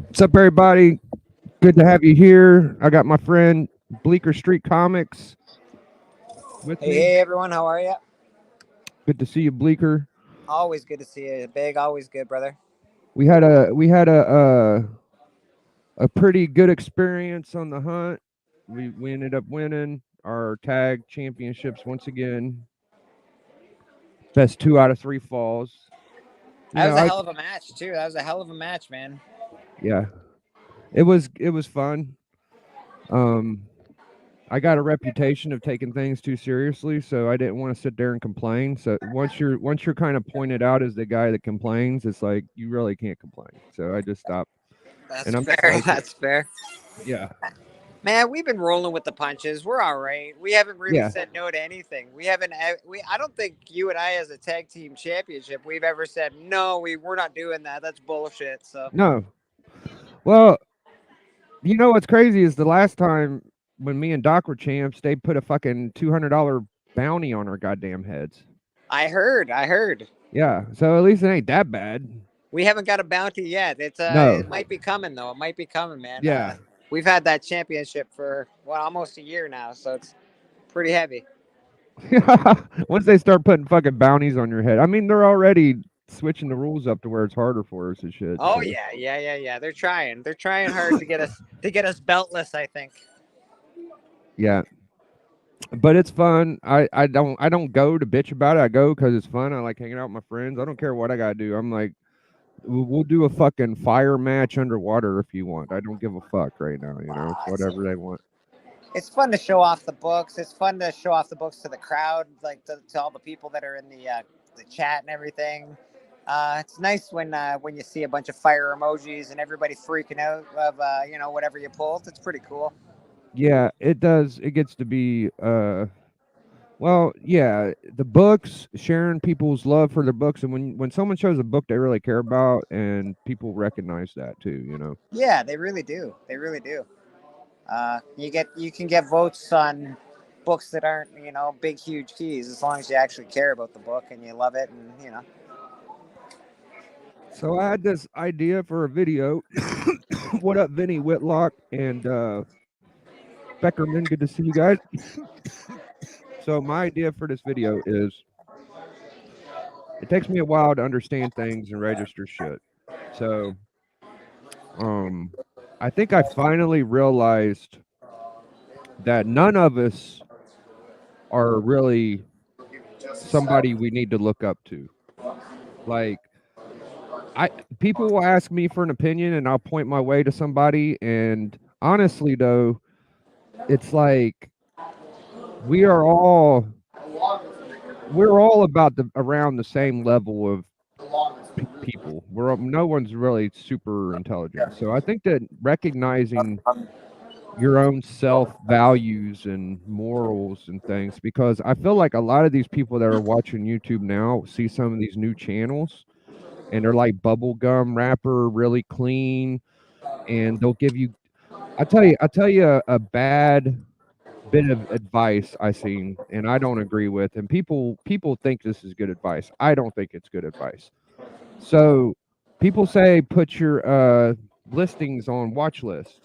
What's up, everybody? Good to have you here. I got my friend Bleecker Street Comics with Hey, me. hey everyone, how are you? Good to see you, Bleecker. Always good to see you. Big, always good, brother. We had a pretty good experience on the hunt. We ended up winning our tag championships once again. Best 2 out of 3 falls. You That know, was a I hell of a match too. That was a hell of a match, man. yeah, it was fun. Um, I got a reputation of taking things too seriously, so I didn't want to sit there and complain. So once you're kind of pointed out as the guy that complains, it's like you really can't complain. So I just stopped, That's and I'm fair. excited. That's fair. Yeah, Man, we've been rolling with the punches. We're all right. We haven't really yeah, said no to anything. We haven't. We. I don't think you and I, as a tag team championship, we've ever said no. We're not doing that. That's bullshit. So no. Well, you know what's crazy is the last time when me and Doc were champs, they put a fucking $200 bounty on our goddamn heads. I heard. I heard. Yeah, so at least it ain't that bad. We haven't got a bounty yet. It No, might be coming though. It might be coming, man. yeah. We've had that championship for almost a year now, so it's pretty heavy. Once they start putting fucking bounties on your head, I mean, they're already switching the rules up to where it's harder for us and shit. Oh So yeah, yeah, yeah, yeah. They're trying. They're trying hard to get us beltless. I think. yeah, but it's fun. I don't go to bitch about it. I go because it's fun. I like hanging out with my friends. I don't care what I gotta do. I'm like, we'll do a fucking fire match underwater if you want. I don't give a fuck right now. It's whatever they want. It's fun to show off the books. It's fun to show off the books to the crowd, like to all the people that are in the chat and everything. It's nice when you see a bunch of fire emojis and everybody freaking out of whatever you pulled. It's pretty cool. Yeah, it does. It gets to be well, yeah, the books, sharing people's love for their books, and when someone shows a book they really care about, and people recognize that too. Yeah, they really do. They really do. You can get votes on books that aren't big huge keys as long as you actually care about the book and you love it and. So I had this idea for a video. What up, Vinny Whitlock and Beckerman? Good to see you guys. So my idea for this video is it takes me a while to understand things and register shit. So um I think I finally realized that none of us are really somebody we need to look up to. Like I people will ask me for an opinion and I'll point my way to somebody, and honestly though, it's like we are all we're all about the around the same level of people. No one's really super intelligent. So I think that recognizing your own self values and morals and things, because I feel like a lot of these people that are watching YouTube now see some of these new channels and they're like bubblegum rapper, really clean, and they'll give you I tell you a bad bit of advice I seen and I don't agree with, and people think this is good advice. I don't think it's good advice. So people say put your listings on watch list.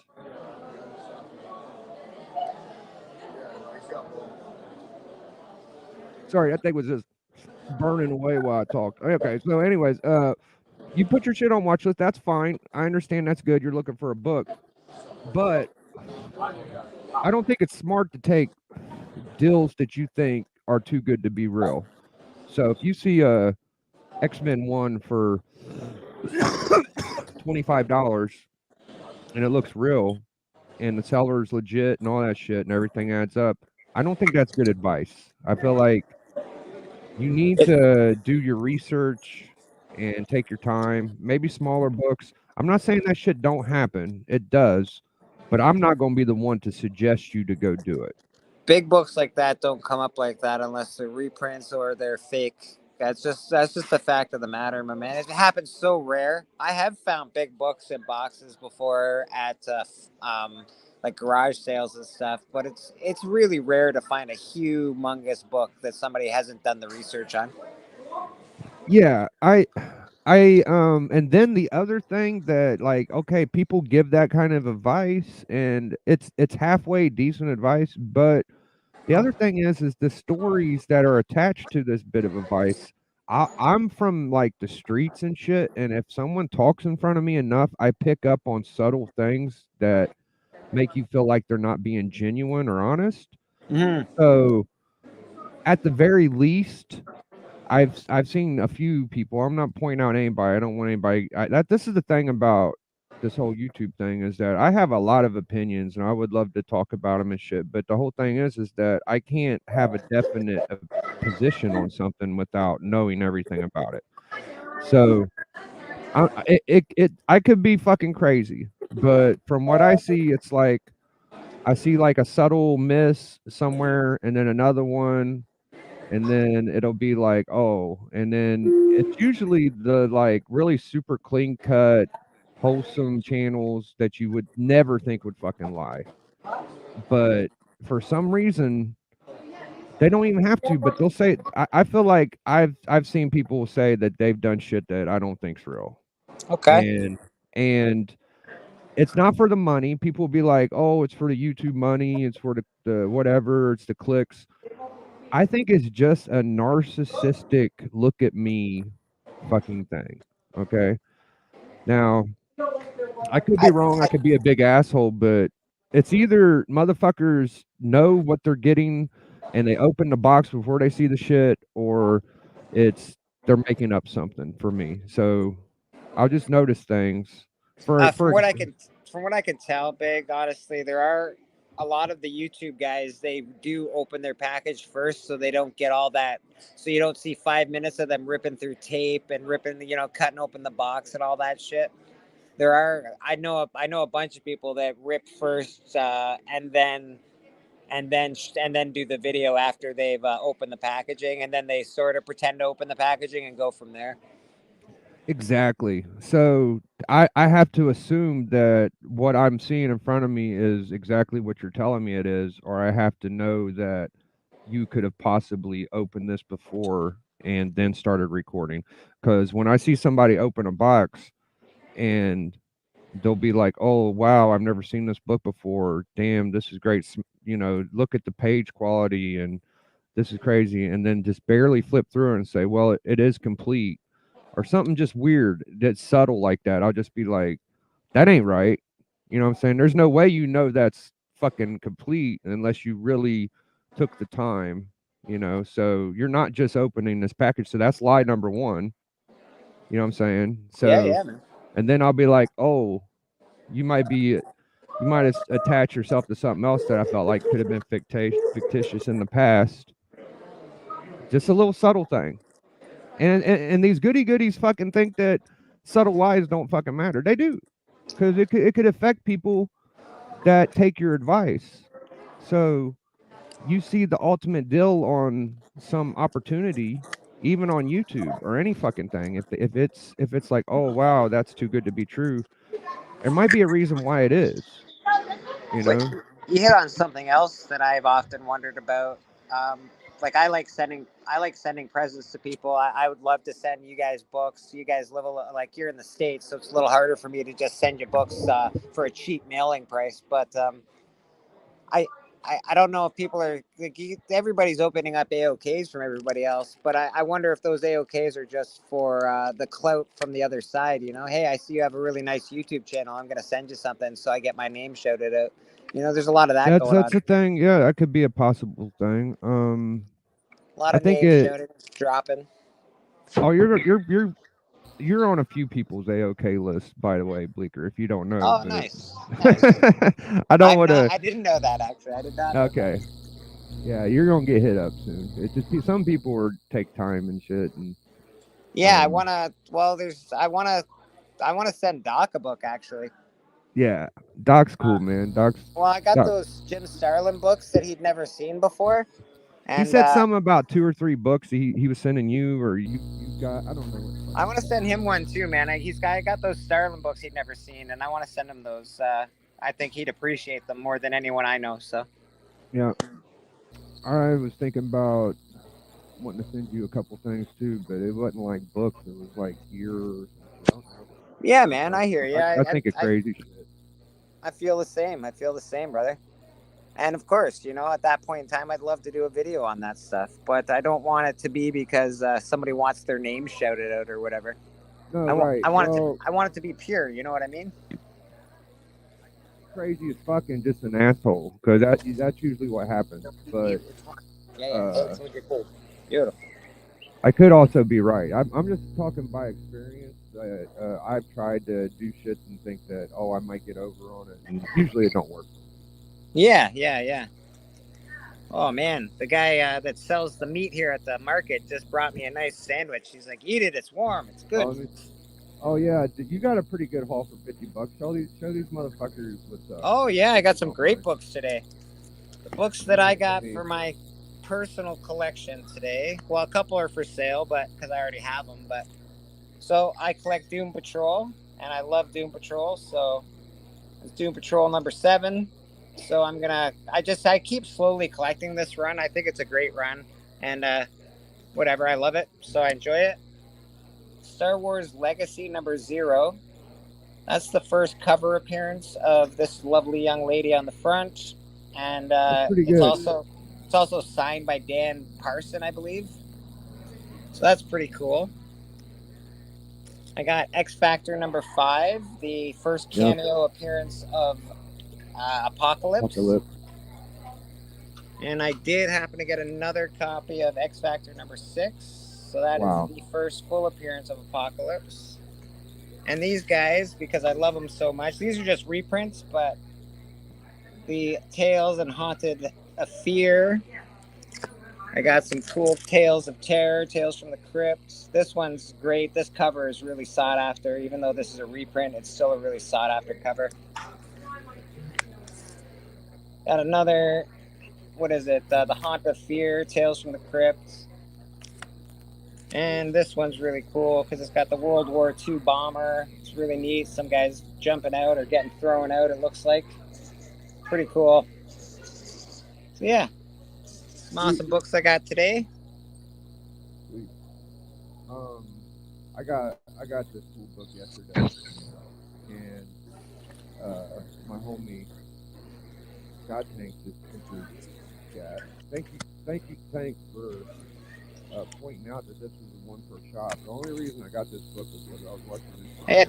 Sorry, that thing was just burning away while I talked. Okay, so anyways, you put your shit on watch list. That's fine. I understand that's good. You're looking for a book, but I don't think it's smart to take deals that you think are too good to be real. So if you see a X-Men 1 for $25 and it looks real and the seller's legit and all that shit and everything adds up, I don't think that's good advice. I feel like you need to do your research and take your time. Maybe smaller books. I'm not saying that shit don't happen. It does, but I'm not going to be the one to suggest you to go do it. Big books like that don't come up like that unless they're reprints or they're fake. That's just the fact of the matter, my man. It happens so rare. I have found big books in boxes before at like garage sales and stuff, but it's really rare to find a humongous book that somebody hasn't done the research on. Yeah, and then the other thing that, like, okay, people give that kind of advice, and it's halfway decent advice, but the other thing is the stories that are attached to this bit of advice. I'm from, like, the streets and shit, and if someone talks in front of me enough, I pick up on subtle things that make you feel like they're not being genuine or honest. Mhm. So, at the very least, I've seen a few people. I'm not pointing out anybody. I don't want anybody. This is the thing about this whole YouTube thing is that I have a lot of opinions and I would love to talk about them and shit. But the whole thing is that I can't have a definite position on something without knowing everything about it. So I could be fucking crazy, but from what I see, it's like I see like a subtle miss somewhere, and then another one, and then it'll be like, "Oh," and then it's usually the, like, really super clean cut, wholesome channels that you would never think would fucking lie. But for some reason, they don't even have to, but they'll say I feel like I've seen people say that they've done shit that I don't think's real. Okay. And it's not for the money. People will be like, "Oh, it's for the YouTube money, it's for the whatever, it's the clicks." I think it's just a narcissistic look at me fucking thing. Okay. Now, I could be I, wrong. I I could be a big asshole, but it's either motherfuckers know what they're getting and they open the box before they see the shit, or it's they're making up something for me. So I'll just notice things. For from for what I can from what I can tell, Big, honestly, there are a lot of the YouTube guys. They do open their package first, so they don't get all that. So you don't see 5 minutes of them ripping through tape and ripping, cutting open the box and all that shit. There are I know a bunch of people that rip first, and then do the video after they've opened the packaging, and then they sort of pretend to open the packaging and go from there. Exactly. So I have to assume that what I'm seeing in front of me is exactly what you're telling me it is, or I have to know that you could have possibly opened this before and then started recording. Because when I see somebody open a box and they'll be like, "Oh wow, I've never seen this book before. Damn, this is great. Look at the page quality and this is crazy," and then just barely flip through and say, "Well, it is complete." Or something just weird that's subtle like that, I'll just be like, "That ain't right." You know what I'm saying? There's no way that's fucking complete unless you really took the time, so you're not just opening this package. So that's lie number 1, you know what I'm saying? Yeah, So yeah, man. and then I'll be like, "Oh, you might be you might have attached yourself to something else that I felt like could have been fictitious in the past." Just a little subtle thing. And these goody goodies fucking think that subtle lies don't fucking matter. They do, because it could affect people that take your advice. So you see the ultimate deal on some opportunity, even on YouTube or any fucking thing. If it's like, oh wow, that's too good to be true, there might be a reason why it is. You Like, know? you hit on something else that I've often wondered about. Um, like I like sending presents to people. I would love to send you guys books. You guys live like you're in the States, so it's a little harder for me to just send you books for a cheap mailing price. But I, I don't know if people are like everybody's opening up AOKs from everybody else, but I wonder if those AOKs are just for the clout from the other side. Hey, I see you have a really nice YouTube channel. I'm gonna send you something so I get my name shouted out. There's a lot of that That's going on. that's a thing. Yeah, that could be a possible thing. A lot I of think names it. shouted, dropping. Oh, you're on a few people's AOK list, by the way, Bleeker, if you don't know, Oh, but nice, nice. I don't I'm want not. to. I didn't know that actually. I did not know that. Okay, yeah, you're gonna get hit up soon. It's just some people take time and shit, and Yeah, I um, wanna. Well, there's. I wanna send Doc a book actually. yeah, Doc's Uh, cool, man. Doc's well, I got Doc. those Jim Starlin books that he'd never seen before, He and said something about 2 or 3 books he was sending you, or you got. I don't know what I fucking want to book. send him one too, man. I got those Starlin books he'd never seen, and I want to send him those. I think he'd appreciate them more than anyone I know. So Yeah, I was thinking about wanting to send you a couple things too, but it wasn't like books. It was like gear or some shit. I don't know. Yeah, man, I hear you. I think it's crazy shit. I feel the same. I feel the same, brother. And of course, at that point in time, I'd love to do a video on that stuff, but I don't want it to be because somebody wants their name shouted out or whatever. No, right. I want it to be pure. You know what I mean? Crazy as fucking just an asshole, because that's usually what happens. But Yeah. Beautiful. I could also be right. I'm just talking by experience. I've tried to do shit and think that I might get over on it, and usually it don't work. Yeah. Oh man, the guy that sells the meat here at the market just brought me a nice sandwich. He's like, "Eat it. It's warm. It's good." Oh yeah, you got a pretty good haul for $50. Show these motherfuckers what's up. Oh yeah, I got some great books today. The books that I got for my personal collection today. Well, a couple are for sale, but because I already have them. But so I collect Doom Patrol, and I love Doom Patrol. So it's Doom Patrol number 7. So I keep slowly collecting this run. I think it's a great run, and whatever, I love it. So I enjoy it. Star Wars Legacy number 0. That's the first cover appearance of this lovely young lady on the front, and it's also signed by Dan Parson, I believe. So that's pretty cool. I got X Factor number 5, the first cameo appearance of Apocalypse. And I did happen to get another copy of X Factor number 6. So that is the first full appearance of Apocalypse. And these guys, because I love them so much, these are just reprints, but the Tales and Haunted of Fear. I got some cool Tales of Terror, Tales from the Crypt. This one's great. This cover is really sought after. Even though this is a reprint, it's still a really sought after cover. Got another, what is it? The Haunt of Fear, Tales from the Crypt. And this one's really cool because it's got the World War II bomber. It's really neat. Some guys jumping out or getting thrown out, it looks like. Pretty cool. So yeah, some awesome books I got today. Sweet. I got this cool book yesterday, and my homie God Tank just entered chat. Thanks for pointing out that this was a 1 per shop. The only reason I got this book was because I was watching this. Hey,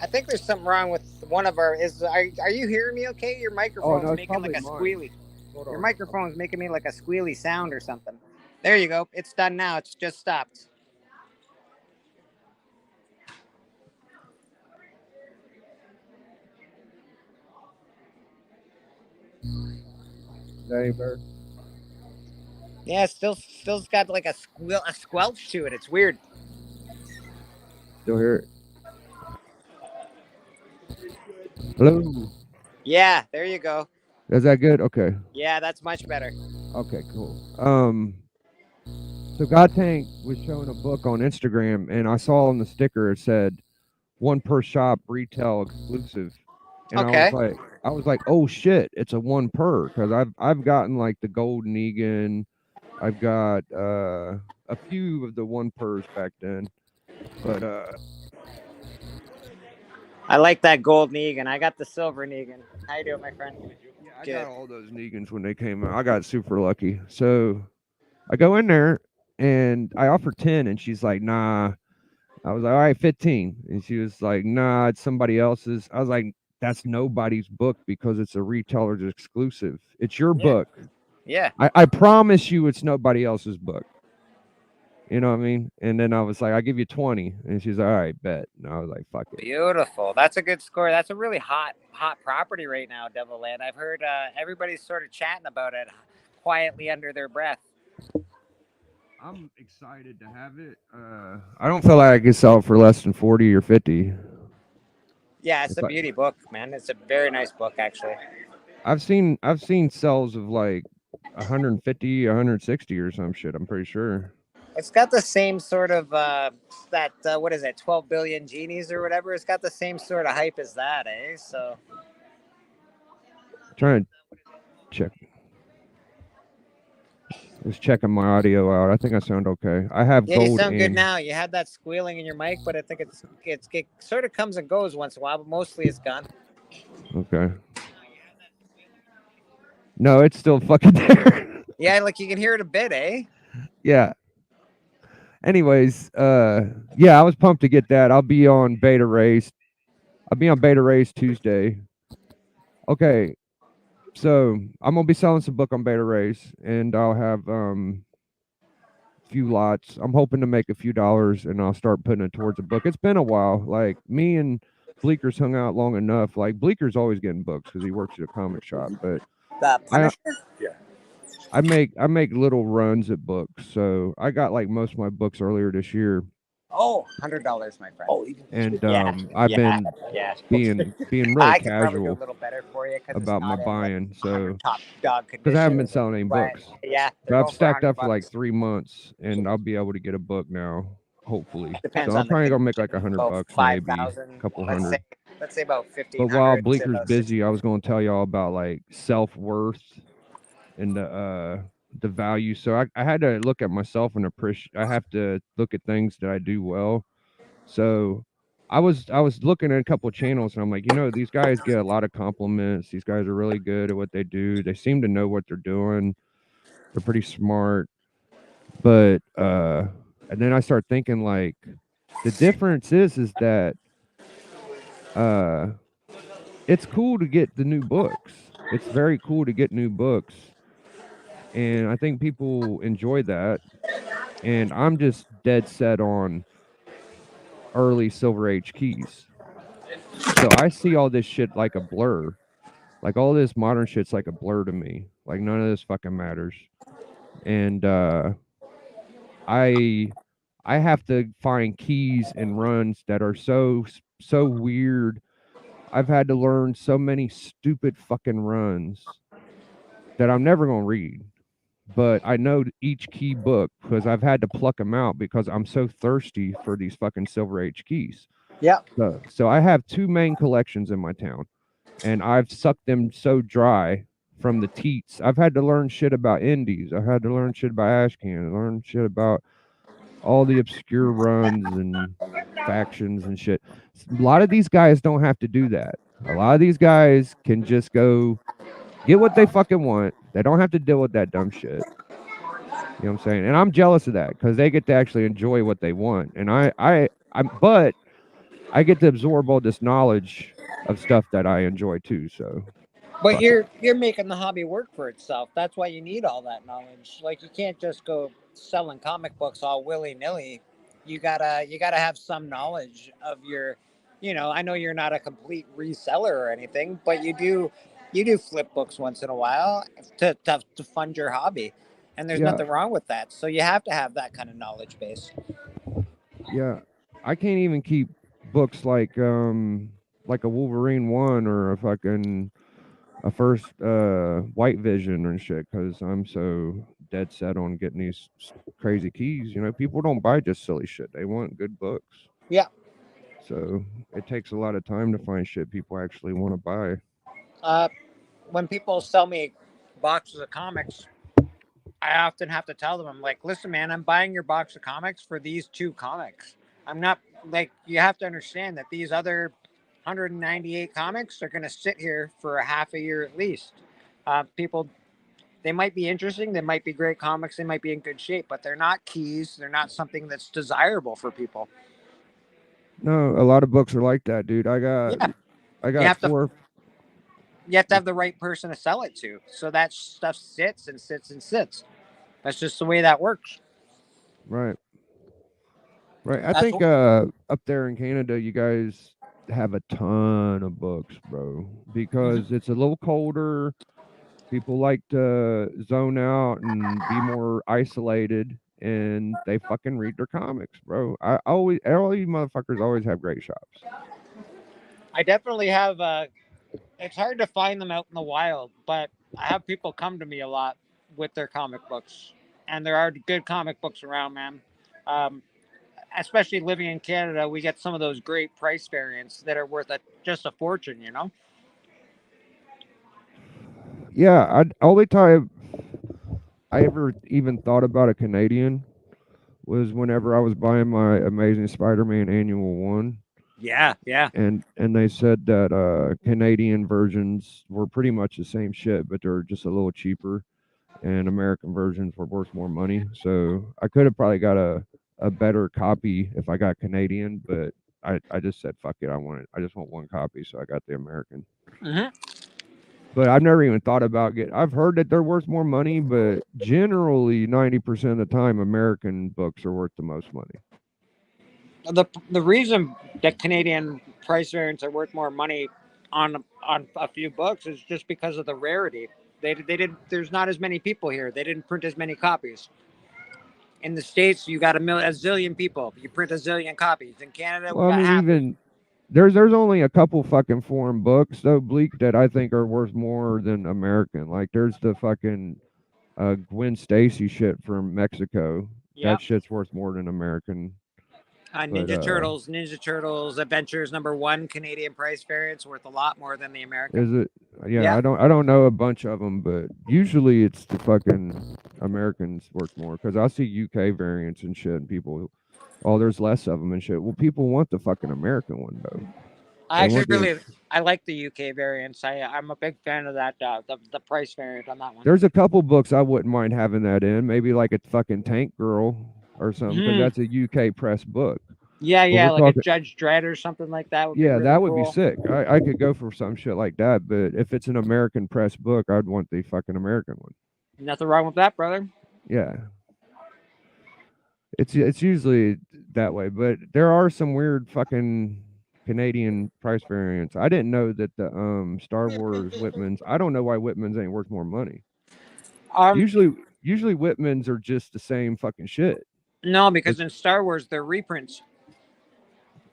I think there's something wrong with one of our. Are you hearing me? Okay, your microphone's making like a squealy. Your microphone's making me like a squealy sound or something. There you go. It's done now. It's just stopped. That ain't fair. Yeah, still's got like a squelch to it. It's weird. Still hear it. Hello. Yeah, there you go. Is that good? Okay. Yeah, that's much better. Okay, cool. So God Tank was showing a book on Instagram, and I saw on the sticker it said 1 per shop retail exclusive. And okay. I was like, oh shit, it's a 1 per, because I've gotten like the Golden Egan. I've got a few of the 1 pers back then, but I like that gold Negan. I got the silver Negan. How you doing, my friend? Yeah, I got all those Negans when they came out. I got super lucky. So I go in there and I offer 10, and she's like, nah. I was like, all right, 15. And she was like, nah, it's somebody else's. I was like, that's nobody's book because it's a retailer's exclusive. It's your book. Yeah. I promise you it's nobody else's book. You know what I mean? And then I was like, I'll give you 20. And she's like, all right, bet. And I was like, fuck it. Beautiful. That's a good score. That's a really hot property right now, Devil Land. I've heard everybody's sort of chatting about it quietly under their breath. I'm excited to have it. I don't feel like I could sell it for less than 40 or 50. Yeah, it's a beauty book, man. It's a very nice book, actually. I've seen sales of like 150, 160 or some shit. I'm pretty sure. It's got the same sort of what is it, 12 billion genies or whatever. It's got the same sort of hype as that, eh? So I'm trying to check. Just checking my audio out. I think I sound okay. I have Yeah, you gold sound good and now. You had that squealing in your mic, but I think it sort of comes and goes once in a while, but mostly it's gone. okay. No, it's still fucking there. Yeah, like you can hear it a bit, eh? Yeah. Anyways, yeah, I was pumped to get that. I'll be on Beta Race. I'll be on Beta Race Tuesday. Okay, so I'm gonna be selling some book on Beta Race, and I'll have few lots. I'm hoping to make a few dollars, and I'll start putting it towards a book. It's been a while. Like me and Bleeker's hung out long enough. Like Bleeker's always getting books because he works at a comic shop, but The I Punisher. I make little runs at books. So I got like most of my books earlier this year, Oh, $100, my friend. and Yeah, I've yeah, been yeah. being really I could probably do a casual little better for you because it's about my not in like buying. 100 So top dog because I haven't condition. been selling any But books, yeah, they're but I've going for stacked 100 up for like bucks. 3 months, and I'll be able to get a book now, hopefully. Depends So I'm on the probably gonna make condition. like 100 About bucks, maybe 5,000. a couple Let's say hundred. about But while 1,500 to Bleeker's about 60. busy, I was going to tell y'all about like self-worth and the value. So I had to look at myself and appreciate. I have to look at things that I do well. So I was looking at a couple of channels, and I'm like, these guys get a lot of compliments. These guys are really good at what they do. They seem to know what they're doing. They're pretty smart. But and then I start thinking like the difference is that uh it's cool to get the new books. It's very cool to get new books, and I think people enjoy that. And I'm just dead set on early Silver Age keys. So I see all this shit like a blur. Like all this modern shit's like a blur to me. Like none of this fucking matters. And I I have to find keys and runs that are so weird. I've had to learn so many stupid fucking runs that I'm never going to read. But I know each key book because I've had to pluck them out because I'm so thirsty for these fucking Silver Age keys. Yeah. So I have two main collections in my town, and I've sucked them so dry from the teats. I've had to learn shit about indies. I've had to learn shit about Ashcan, learn shit about all the obscure runs and factions and shit. A lot of these guys don't have to do that. A lot of these guys can just go get what they fucking want. They don't have to deal with that dumb shit. You know what I'm saying? And I'm jealous of that because they get to actually enjoy what they want. And but I get to absorb all this knowledge of stuff that I enjoy too. So, But fuck it. you're making the hobby work for itself. That's why you need all that knowledge. Like you can't just go selling comic books all willy nilly. You gotta have some knowledge of your. I know you're not a complete reseller or anything, but you do flip books once in a while to fund your hobby, and there's Yeah, nothing wrong with that. So you have to have that kind of knowledge base. yeah. I can't even keep books like a Wolverine one or a first White Vision and shit because I'm so dead set on getting these crazy keys. People don't buy just silly shit. They want good books. Yeah. So it takes a lot of time to find shit people actually want to buy. Uh, when people sell me boxes of comics, I often have to tell them, I'm like, listen, man, I'm buying your box of comics for these two comics. I'm not like, you have to understand that these other 198 comics are going to sit here for a half a year at least. People, they might be interesting, they might be great comics, they might be in good shape, but they're not keys. They're not something that's desirable for people. No, a lot of books are like that, dude. I got Yeah, I you got have to four. you have to have the right person to sell it to. So that stuff sits and sits and sits. That's just the way that works. Right. Right. I That's think what, up there in Canada you guys have a ton of books, bro, because it's a little colder. People like to zone out and be more isolated, and they fucking read their comics, bro. All you motherfuckers always have great shops. I definitely have. It's hard to find them out in the wild, but I have people come to me a lot with their comic books, and there are good comic books around, man. Um, Especially living in Canada, we get some of those great price variants that are worth just a fortune. Yeah, only time I ever even thought about a Canadian was whenever I was buying my Amazing Spider-Man Annual 1, Yeah, yeah. and they said that Canadian versions were pretty much the same shit, but they're just a little cheaper, and American versions were worth more money. So I could have probably got a better copy if I got Canadian, but I just said fuck it, I just want one copy, so I got the American. Hmm. But I've never even thought about I've heard that they're worth more money, but generally 90% of the time American books are worth the most money. The reason that Canadian price variants are worth more money on a few books is just because of the rarity. They did. There's not as many people here. They didn't print as many copies. In the States, you got a zillion people. You print a zillion copies. In Canada, we Well, I got mean, half. even there's only a couple fucking foreign books though, Bleak, that I think are worth more than American. Like there's the fucking Gwen Stacy shit from Mexico. Yep. That shit's worth more than American. But Ninja Turtles Adventures #1 Canadian price variant's worth a lot more than the American. is it? Yeah, Yeah. I don't know a bunch of them, but usually it's the fucking Americans worth more because I see UK variants and shit, and people, oh, there's less of them and shit. Well, people want the fucking American one though. I They actually want the really I like the UK variants. I'm a big fan of that the price variant on that one. There's a couple books I wouldn't mind having that in. Maybe like a fucking Tank Girl or something, because that's a UK press book. Yeah, But yeah, we're like a talking, Judge Dredd or something like that would be yeah, really that would be cool. sick. I could go for some shit like that. But if it's an American press book, I'd want the fucking American one. Nothing wrong with that, brother. Yeah, it's usually that way. But there are some weird fucking Canadian price variants. I didn't know that the Star Wars Whitmans. I don't know why Whitmans ain't worth more money. Um, Usually Whitmans are just the same fucking shit. no, because in Star Wars they're reprints.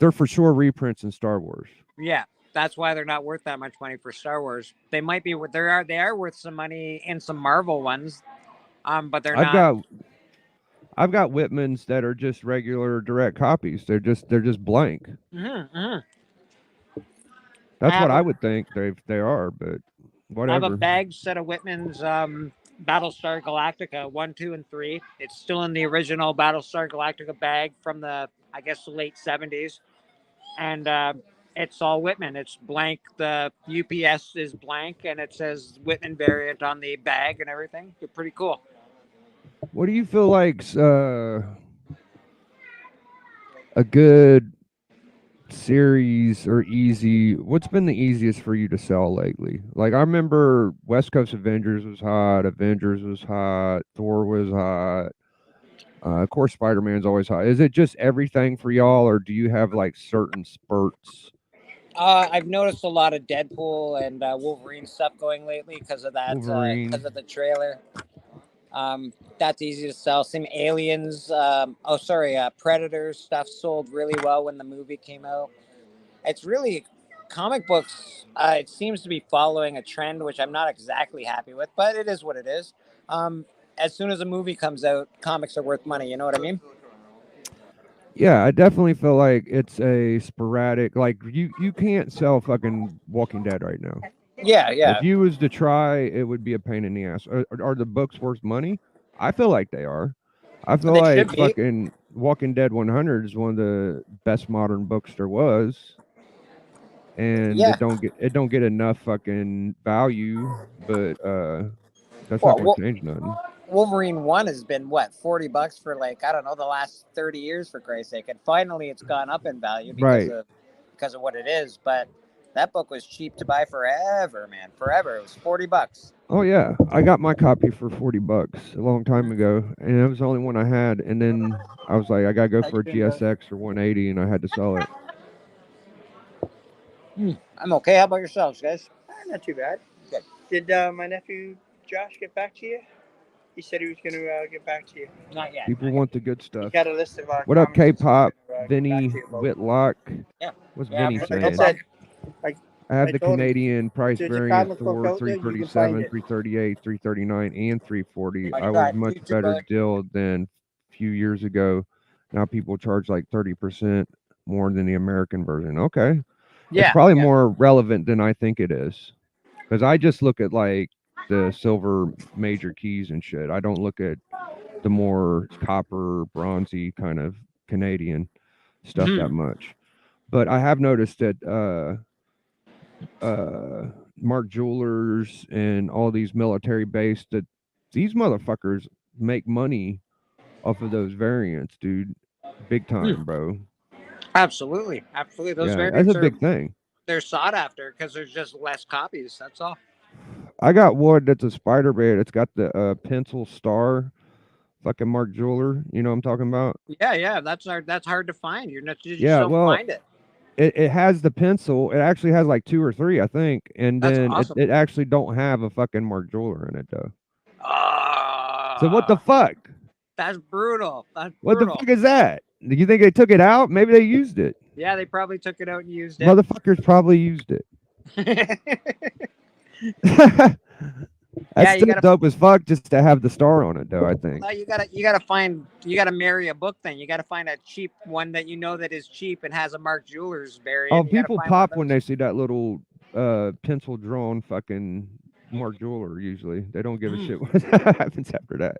They're for sure reprints in Star Wars. Yeah, that's why they're not worth that much money for Star Wars. They might be. They are worth some money in some Marvel ones. But they're I've not. got Whitmans that are just regular direct copies. They're just blank. Mm-hmm. That's what I would think they are, but whatever. I have a bag set of Whitman's Battlestar Galactica 1, 2, and 3. It's still in the original Battlestar Galactica bag from the the late 70s, and it's all Whitman. It's blank. The UPS is blank, and it says Whitman variant on the bag and everything. They're pretty cool. What do you feel like's a good series or easy? What's been the easiest for you to sell lately? Like I remember West Coast Avengers was hot, Avengers was hot, Thor was hot. Of course, Spider-Man's always hot. Is it just everything for y'all, or do you have like certain spurts? I've noticed a lot of Deadpool and Wolverine stuff going lately because of that. Because of the trailer. That's easy to sell. Same Aliens. Predators stuff sold really well when the movie came out. It's really comic books. It seems to be following a trend, which I'm not exactly happy with, but it is what it is. As soon as a movie comes out, comics are worth money. You know what I mean? Yeah, I definitely feel like it's a sporadic. Like you can't sell fucking Walking Dead right now. Yeah, yeah. If you was to try, it would be a pain in the ass. Are the books worth money? I feel like they are. I feel like fucking Walking Dead 100 is one of the best modern books there was, and it don't get enough fucking value. But that's not gonna change nothing. Wolverine 1 has been what, $40 for like, I don't know, the last 30 years, for Christ's sake. And finally it's gone up in value because of what it is. But that book was cheap to buy forever, man. Forever. It was $40. Oh yeah. I got my copy for $40 a long time ago, and it was the only one I had. And then I was like, I gotta go for a GSX or 180, and I had to sell it. I'm okay. How about yourselves, guys? Not too bad. Good. Did my nephew Josh get back to you? He said he was going to get back to you. Not yet. People want the good stuff. He got a list of what up, K-pop? Gonna, Vinny Whitlock. Yeah. What's Vinny saying? Said, I have the told him, Canadian price "There's a variant comic book for out there, you can 337, find it." 338, 339, and 340. Oh, I you was got much YouTube, better brother? deal than a few years ago. Now people charge like 30% more than the American version. Okay. Yeah. It's probably more relevant than I think it is. Because I just look at like the silver major keys and shit. I don't look at the more copper, bronzy kind of Canadian stuff that much. But I have noticed that Mark Jewelers and all these military based that these motherfuckers make money off of those variants, dude. Big time, bro. Absolutely. Those Yeah, that's variants a are big thing. they're sought after because there's just less copies. That's all. I got one that's a spider bait. It's got the pencil star, fucking Mark Jeweler. You know what I'm talking about? Yeah. That's hard to find. You just Yeah, don't well, find it. it has the pencil. It actually has like 2 or 3, I think, and That's then awesome. it actually don't have a fucking Mark Jeweler in it though. Ah, So what the fuck? That's brutal. That's What the brutal. fuck is that? Do you think they took it out? Maybe they used it. Yeah, they probably took it out and used it. Motherfuckers probably used it. That's Yeah, you still gotta- dope as fuck just to have the star on it though, I think. Well, you gotta marry a book. Then you gotta find a cheap one that you know that is cheap and has a Mark Jewelers variant. Oh, You gotta people find pop one when of they see that little pencil drawn fucking Mark Jeweler usually. They don't give a shit what happens after that.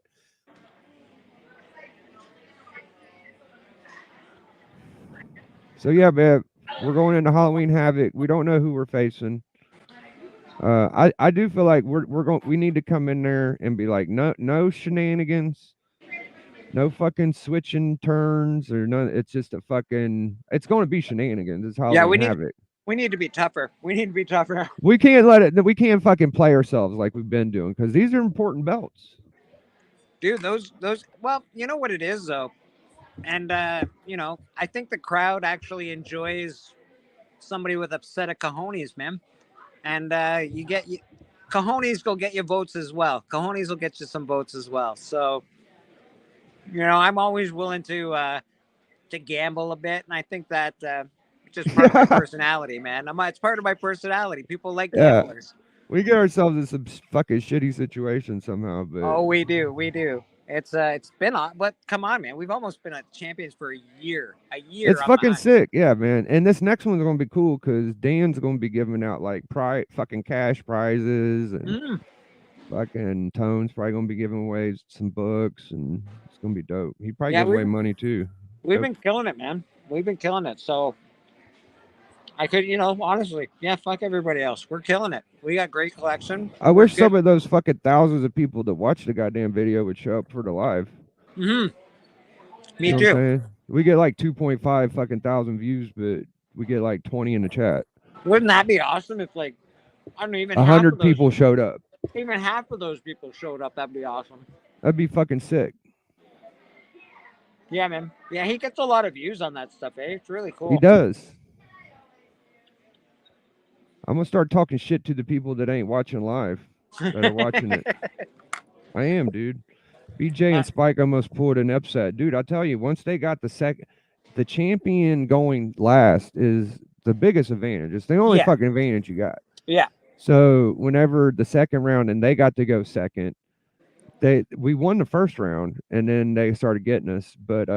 So yeah, man, we're going into Halloween Havoc. We don't know who we're facing. I do feel like we need to come in there and be like, no shenanigans, no fucking switching turns or none. It's just it's going to be shenanigans. It's Halloween Havoc. We need to be tougher. We need to be tougher. We can't fucking play ourselves like we've been doing because these are important belts. Dude, those well, you know what it is though. And you know, I think the crowd actually enjoys somebody with a set of cojones, man. And cojones will get you votes as well. Cojones will get you some votes as well. So, you know, I'm always willing to gamble a bit, and I think that it's just part of my personality, man. It's part of my personality. People like gamblers. We get ourselves in some fucking shitty situations somehow, but Oh, we do. It's been on, but come on, man. We've almost been at champions for a year. It's fucking sick, yeah, man. And this next one's gonna be cool because Dan's gonna be giving out like fucking cash prizes and fucking Tone's probably gonna be giving away some books and it's gonna be dope. He probably gives away money too. We've been killing it, man. We've been killing it. So I could, you know, honestly, yeah, fuck everybody else. We're killing it. We got great collection. I wish some of those fucking thousands of people that watch the goddamn video would show up for the live. Me you know too. We get like 2.5 fucking thousand views, but we get like 20 in the chat. Wouldn't that be awesome if like I don't know, even 100 people showed up? Even half of those people showed up. That'd be awesome. That'd be fucking sick. Yeah, man. Yeah, he gets a lot of views on that stuff, eh? It's really cool. He does. I'm gonna start talking shit to the people that ain't watching live, that are watching it. I am, dude. BJ and Spike almost pulled an upset, dude. I tell you, once they got the champion going last is the biggest advantage. It's the only fucking advantage you got. Yeah. So whenever the second round and they got to go second, we won the first round and then they started getting us. But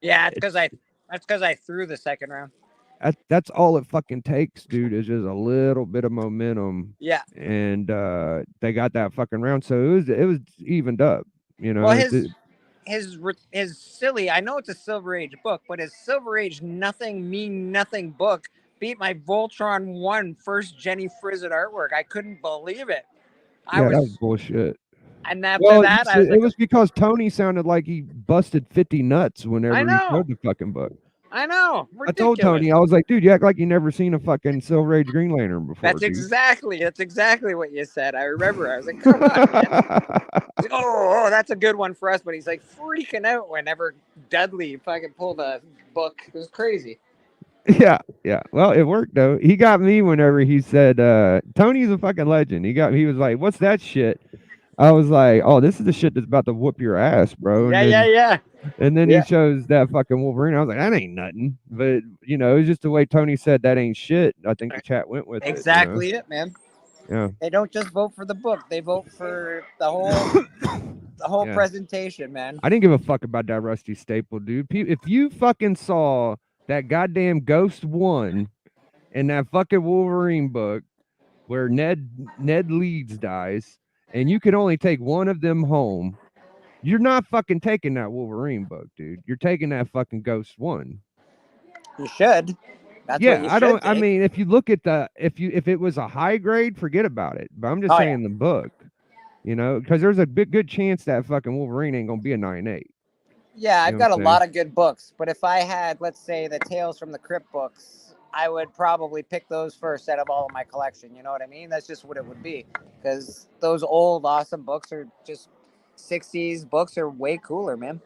yeah, that's because I threw the second round. That's all it fucking takes, dude, is just a little bit of momentum. Yeah. And they got that fucking round. So it was evened up, you know. Well, his silly, I know it's a Silver Age book, but his Silver Age nothing book beat my Voltron 1 first Jenny Frizzett artwork. I couldn't believe it. That was bullshit. And after that, it was because Tony sounded like he busted 50 nuts whenever he showed the fucking book. I know. Ridiculous. I told Tony, I was like, dude, you act like you never seen a fucking Silver Age Green Lantern before. That's exactly what you said. I remember. I was like, come on. Oh, that's a good one for us. But he's like freaking out whenever Dudley fucking pulled a book. It was crazy. Yeah. Well, it worked though. He got me whenever he said, Tony's a fucking legend. He was like, what's that shit? I was like, oh, this is the shit that's about to whoop your ass, bro. Yeah. And then he shows that fucking Wolverine. I was like, that ain't nothing. But, you know, it's just the way Tony said that ain't shit. I think the chat went with exactly it, man. Yeah. They don't just vote for the book. They vote for the whole presentation, man. I didn't give a fuck about that Rusty Staple, dude. If you fucking saw that goddamn Ghost 1 in that fucking Wolverine book where Ned Leeds dies, and you can only take one of them home, you're not fucking taking that Wolverine book, dude. You're taking that fucking Ghost one. You should. That's Yeah, what you I should don't. take. I mean, if you look at if it was a high grade, forget about it. But I'm just Oh, saying the book, because there's a good chance that fucking Wolverine ain't gonna be a 9.8. Yeah, You I've know got what a I'm lot saying? of good books, but if I had, let's say, the Tales from the Crypt books, I would probably pick those first out of all of my collection. You know what I mean? That's just what it would be, because those old awesome books are just 60s books are way cooler, man.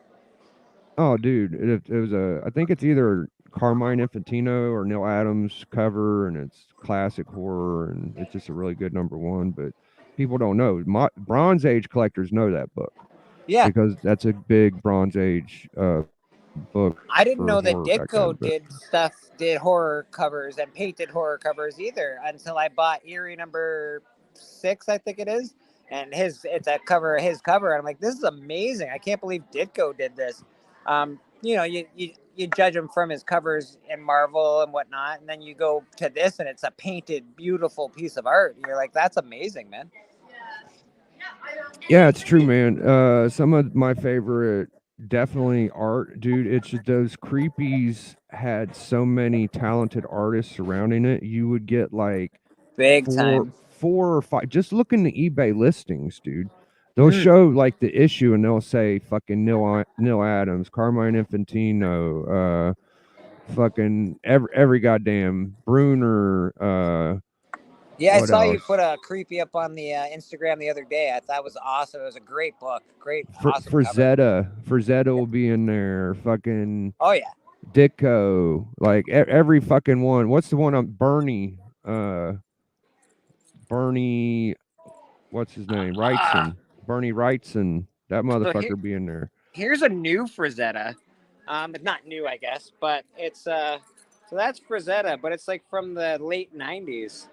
Oh, dude, it was I think it's either Carmine Infantino or Neil Adams cover, and it's classic horror, and it's just a really good number one. But people don't know. Bronze Age collectors know that book Yeah, because that's a big Bronze Age book I for didn't know that horror back then. Ditko did horror covers and painted horror covers either until I bought Eerie number 6, I think it is, and it's a cover his cover, and I'm like, this is amazing. I can't believe Ditko did this. You judge him from his covers in Marvel and whatnot, and then you go to this, and it's a painted, beautiful piece of art. You're like, that's amazing, man. Yeah, it's true, man. Some of my favorite, definitely art, dude. It's just those creepies had so many talented artists surrounding it. You would get like Big four, time. 4 or 5. Just look in the eBay listings, dude. They'll show like the issue, and they'll say fucking Neil Adams, Carmine Infantino, fucking every goddamn Bruner. Yeah, I What saw you else? put a creepy up on the Instagram the other day. I thought it was awesome. It was a great book, great, For awesome for cover. Zeta will be in there. Fucking Oh yeah, Ditko, like every fucking one. What's the one on Bernie? Bernie, what's his name? Wrightson. Bernie Wrightson. That so motherfucker be in there. here's a new Frazetta. It's not new, I guess, but it's so that's Frazetta, but it's like from the late '90s,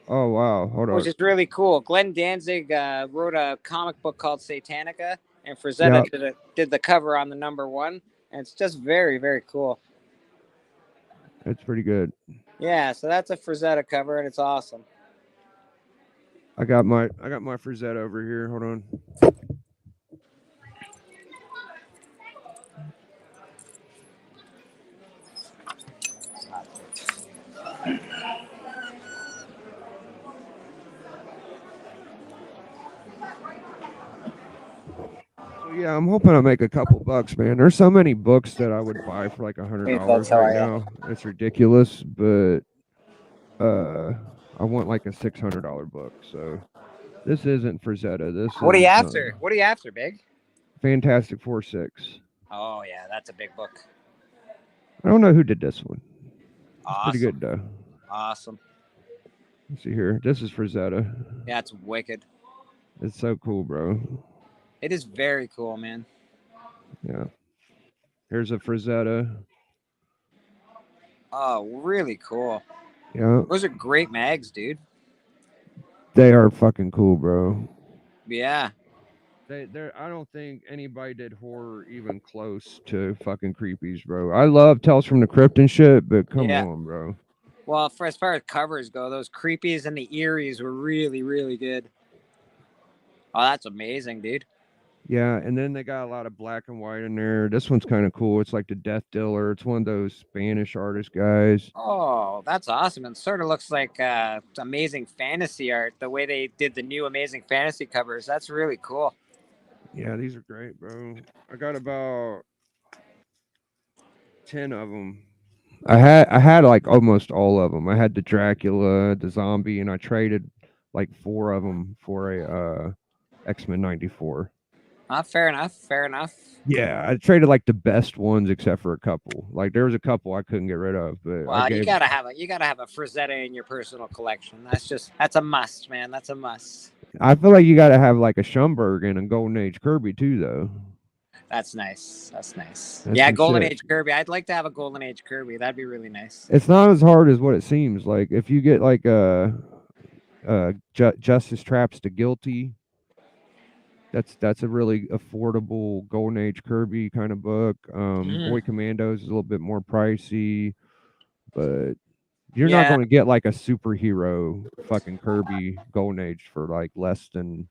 Oh wow, hold which on. is really cool. Glenn Danzig wrote a comic book called Satanica, and Frazetta Yeah, did the cover on the number one, and it's just very, very cool. it's pretty good. Yeah, so that's a Frazetta cover, and it's awesome. I got my Frazetta over here. Hold on. So yeah, I'm hoping I make a couple bucks, man. There's so many books that I would buy for like Hey, folks, $100 how right are you? now. It's ridiculous, but I want like a $600 book. So this isn't Frazetta. This What are you is after? What are you after, Big? Fantastic Four 6. Oh yeah, that's a big book. I don't know who did this one. It's Awesome. pretty good though. Awesome. Let's see here. This is Frazetta. Yeah, it's wicked. It's so cool, bro. It is very cool, man. Yeah. Here's a Frazetta. Oh, really cool. Yeah. Those are great mags, dude. They are fucking cool, bro. Yeah. I don't think anybody did horror even close to fucking creepies, bro. I love Tales from the Crypt and shit, but come Yeah. on, bro. Well, as far as covers go, those creepies and the eerie's were really, really good. Oh, that's amazing, dude. Yeah, and then they got a lot of black and white in there. This one's kind of cool. It's like the Death Dealer. It's one of those Spanish artist guys. Oh, that's awesome. And sort of looks like amazing fantasy art, the way they did the new Amazing Fantasy covers. That's really cool. Yeah, these are great, bro. I got about 10 of them. I had like almost all of them. I had the Dracula, the zombie, and I traded like 4 of them for a X-Men 94. Fair enough. Fair enough. Yeah, I traded like the best ones except for a couple. Like there was a couple I couldn't get rid of, but Well, you gotta have a Frazetta in your personal collection. That's a must, man. That's a must. I feel like you got to have like a Schomburg and a Golden Age Kirby too, though. That's nice. That's nice. That's Yeah, some Golden shit. Age Kirby. I'd like to have a Golden Age Kirby. That'd be really nice. It's not as hard as what it seems. Like if you get like Justice Traps to Guilty, that's a really affordable Golden Age Kirby kind of book. Boy Commandos is a little bit more pricey, but you're not going to get like a superhero fucking Kirby Golden Age for like less than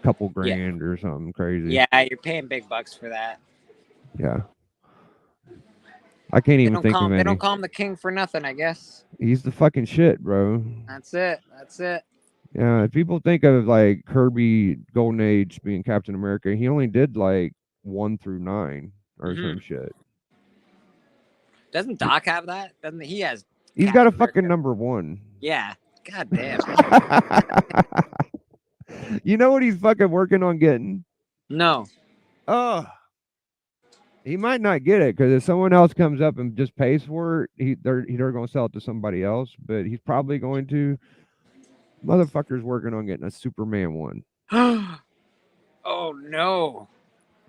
couple grand or something crazy. Yeah, you're paying big bucks for that. Yeah. I can't even think of They any. don't call him the king for nothing, I guess. He's the fucking shit, bro. That's it. That's it. Yeah, if people think of like Kirby Golden Age being Captain America, he only did like 1 through 9 or some shit. Doesn't Doc have that? Doesn't he? Has. He's got a fucking number 1. Yeah. God damn. You know what he's fucking working on getting? No. Oh. He might not get it because if someone else comes up and just pays for it, they're going to sell it to somebody else. But he's probably going to. Motherfucker's working on getting a Superman 1. Oh no.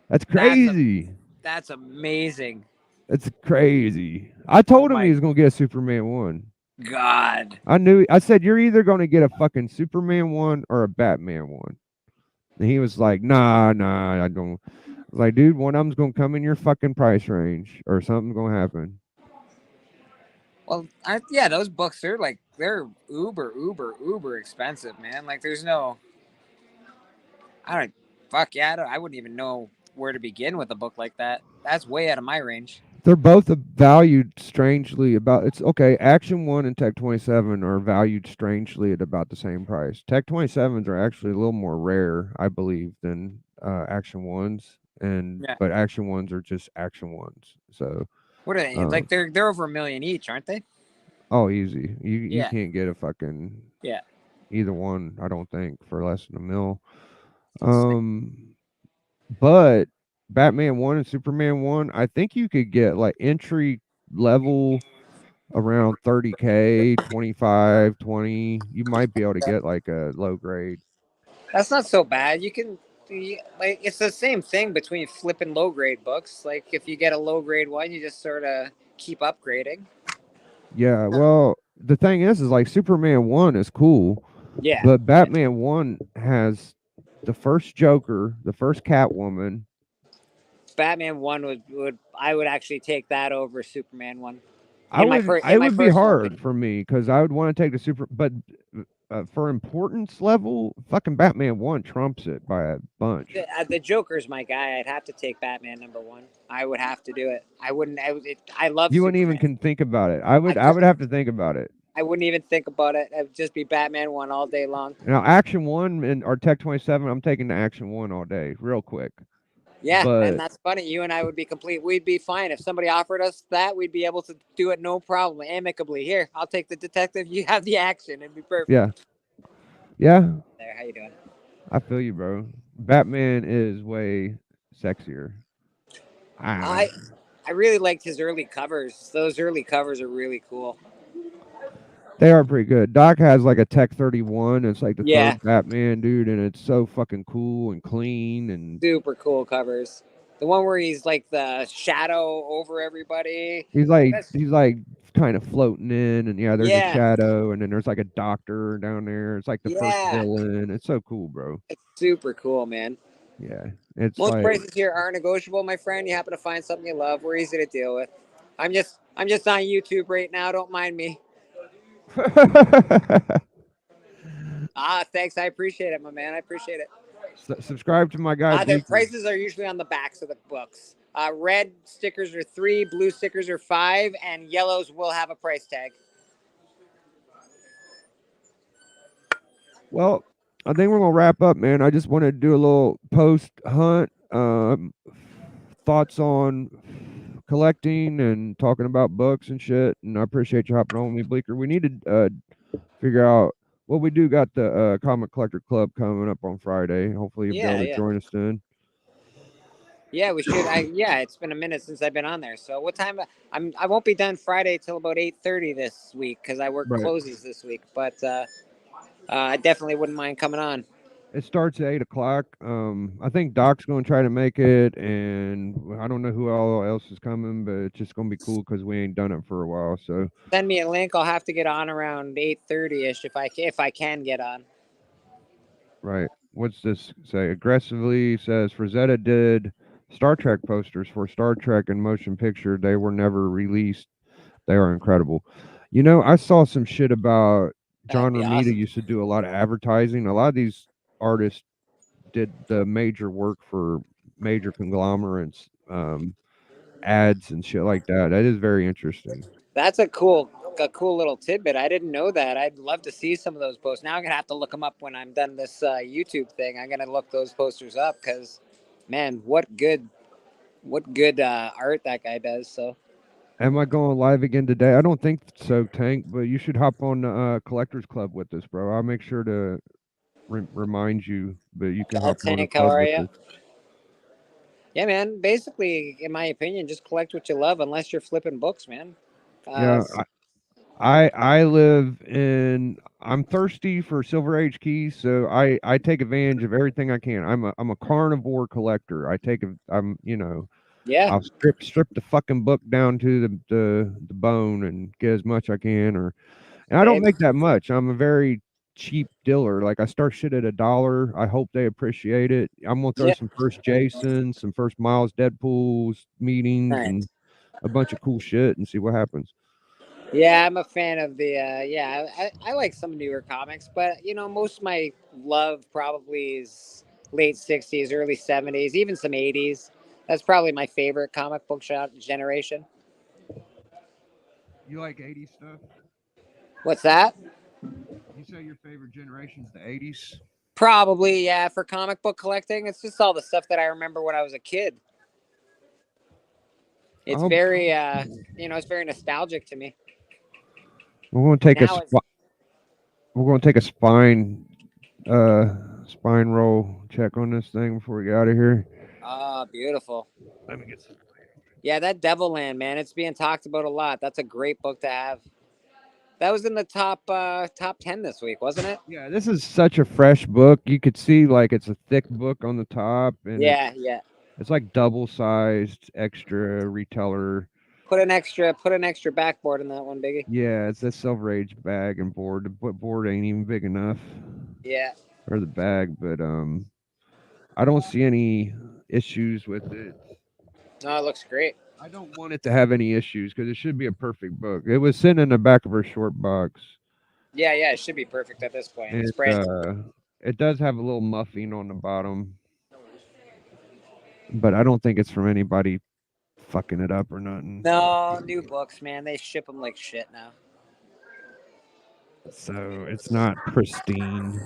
That's crazy. That's amazing. That's crazy. I told him he was going to get a Superman 1. God. I said, you're either going to get a fucking Superman 1 or a Batman 1. And he was like, nah, I don't. I was like, dude, one of them's going to come in your fucking price range or something's going to happen. Well, those books are like, they're uber expensive, man. Like, there's no, I wouldn't even know where to begin with a book like that. That's way out of my range. They're both valued strangely it's okay. Action 1 and Tech 27 are valued strangely at about the same price. Tech 27s are actually a little more rare, I believe, than Action 1s, but Action 1s are just Action 1s. So what are they? Like they're over $1 million each, aren't they? Oh, easy. You can't get a fucking either one, I don't think, for less than $1 million. But Batman 1 and Superman 1, I think you could get like entry level around 30K, 25, 20. You might be able to get like a low grade. That's not so bad. You can, like, it's the same thing between flipping low grade books. Like, if you get a low grade one, you just sort of keep upgrading. Yeah, well, the thing is like Superman 1 is cool. Yeah. But Batman 1 has the first Joker, the first Catwoman. Batman 1 I would actually take that over Superman 1. It would be hard for me because I would want to take the but for importance level, fucking Batman 1 trumps it by a bunch. The Joker's my guy. I'd have to take Batman number 1. I would have to do it. I wouldn't. I love. You wouldn't even think about it. I would have to think about it. I wouldn't even think about it. It'd just be Batman 1 all day long. Now, Action 1 or Tech 27, I'm taking the Action 1 all day, real quick. Yeah, and that's funny. You and I would be we'd be fine. If somebody offered us that, we'd be able to do it no problem, amicably. Here, I'll take the detective. You have the action. It'd be perfect. Yeah. There, how you doing? I feel you, bro. Batman is way sexier. I really liked his early covers. Those early covers are really cool. They are pretty good. Doc has like a Tech 31. It's like the third Batman, dude, and it's so fucking cool and clean and super cool covers. The one where he's like the shadow over everybody. He's like kind of floating in, and there's a shadow, and then there's like a doctor down there. It's like the first villain. It's so cool, bro. It's super cool, man. Yeah, it's most prices here are negotiable, my friend. You happen to find something you love, we're easy to deal with. I'm just on YouTube right now. Don't mind me. Thanks. I appreciate it, my man. I appreciate it. Subscribe to my guy. The prices are usually on the backs of the books. Red stickers are $3, blue stickers are $5, and yellows will have a price tag. Well, I think we're gonna wrap up, man. I just wanted to do a little post hunt thoughts on collecting and talking about books and shit. And I appreciate you hopping on with me, Bleecker. We need to figure out. Well, we do got the Comic Collector Club coming up on Friday. Hopefully you'll be able to join us then. Yeah, we should. It's been a minute since I've been on there. So what time? I won't be done Friday till about 8:30 this week because I work closes this week. But I definitely wouldn't mind coming on. It starts at 8 o'clock. I think Doc's going to try to make it, and I don't know who all else is coming, but it's just going to be cool because we ain't done it for a while. So send me a link. I'll have to get on around 8:30ish if I can get on. Right. What's this say? Aggressively says Frazetta did Star Trek posters for Star Trek and motion picture. They were never released. They are incredible. I saw some shit about John Romita used to do a lot of advertising. A lot of these artists did the major work for major conglomerates, ads and shit like that. That is very interesting. That's a cool little tidbit. I didn't know that. I'd love to see some of those posts. Now I'm gonna have to look them up when I'm done this YouTube thing. I'm gonna look those posters up because, man, what good art that guy does. So Am I going live again today? I don't think so, Tank, but you should hop on the Collectors Club with us, bro. I'll make sure to remind you, but you can hop on the Tank, how club are with you? us. Yeah, man. Basically, in my opinion, just collect what you love, unless you're flipping books, man. Yeah, I live in. I'm thirsty for Silver Age keys, so I take advantage of everything I can. I'm a carnivore collector. I'm yeah. I'll strip the fucking book down to the bone and get as much I can, and I don't Same. make that much. I'm a very cheap dealer. Like I start shit at $1. I hope they appreciate it. I'm gonna throw Yeah. some first Jason, some first Miles Deadpool's meetings, Nice. and a bunch of cool shit, and see what happens. Yeah, I'm a fan of the. I like some newer comics, but most of my love probably is late '60s, early '70s, even some '80s. That's probably my favorite comic book generation. You like 80s stuff? What's that? You say your favorite generation's the 80s? Probably, yeah. For comic book collecting, it's just all the stuff that I remember when I was a kid. It's very, it's very nostalgic to me. We're gonna take Now we're gonna take a spine roll check on this thing before we get out of here. Ah, beautiful. Let me get some. Yeah, that Devil Land, man, it's being talked about a lot. That's a great book to have. That was in the top 10 this week, wasn't it? Yeah, this is such a fresh book. You could see like it's a thick book on the top, and Yeah. it's like double sized extra reteller. Put an extra backboard in that one, Biggie. Yeah, it's a Silver Age bag and board. The board ain't even big enough. Yeah. Or the bag, but I don't see any issues with it. No, it looks great. I don't want it to have any issues because it should be a perfect book. It was sitting in the back of her short box. Yeah, it should be perfect at this point. It's It does have a little muffing on the bottom, but I don't think it's from anybody fucking it up or nothing. No, new books, man. They ship them like shit now. So it's not pristine,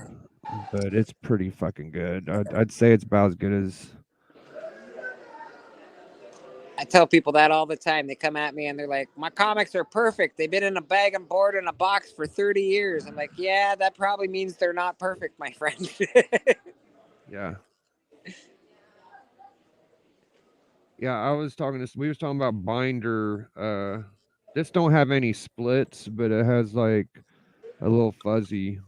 but it's pretty fucking good. I'd say it's about as good as. I tell people that all the time. They come at me and they're like, my comics are perfect. They've been in a bag and board in a box for 30 years. I'm like, yeah, that probably means they're not perfect, my friend. Yeah. Yeah, we was talking about binder. This don't have any splits, but it has like a little fuzzy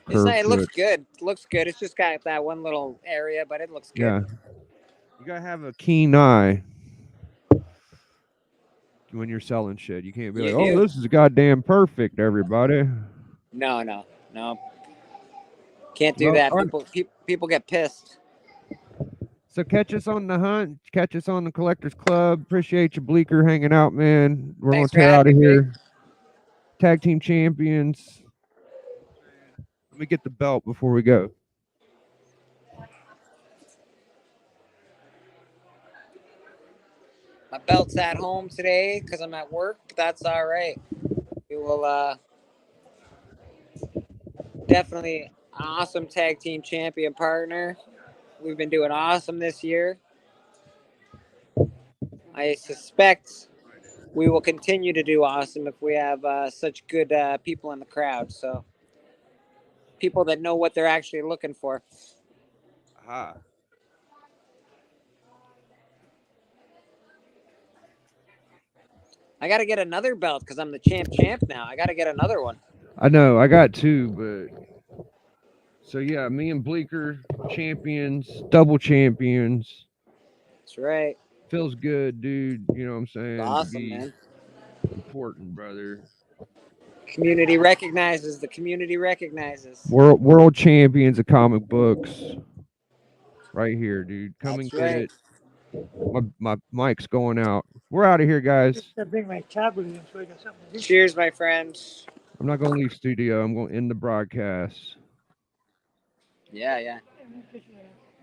curve. It looks good. It looks good. It's just got that one little area, but it looks good. Yeah. You gotta have a keen eye when you're selling shit. You can't be like, oh, this is goddamn perfect, everybody. No. Can't do that. People get pissed. So catch us on the hunt. Catch us on the Collectors Club. Appreciate you, Bleeker, hanging out, man. We're going to tear out of here. Tag team champions. Let me get the belt before we go. My belt's at home today because I'm at work. But that's all right. We will definitely an awesome tag team champion partner. We've been doing awesome this year. I suspect we will continue to do awesome if we have such good people in the crowd. So people that know what they're actually looking for. Aha. I got to get another belt because I'm the champ now. I got to get another one. I know. I got two, but so yeah, me and Bleeker, champions, double champions. That's right. Feels good, dude. You know what I'm saying? Awesome, man. Important, brother. Community recognizes. The community recognizes. World champions of comic books. Right here, dude. Come and get it. My mic's going out. We're out of here, guys. Bring my tablet in so I got something to do. Cheers, my friend. I'm not going to leave studio. I'm going to end the broadcast. Yeah. in the refrigerator.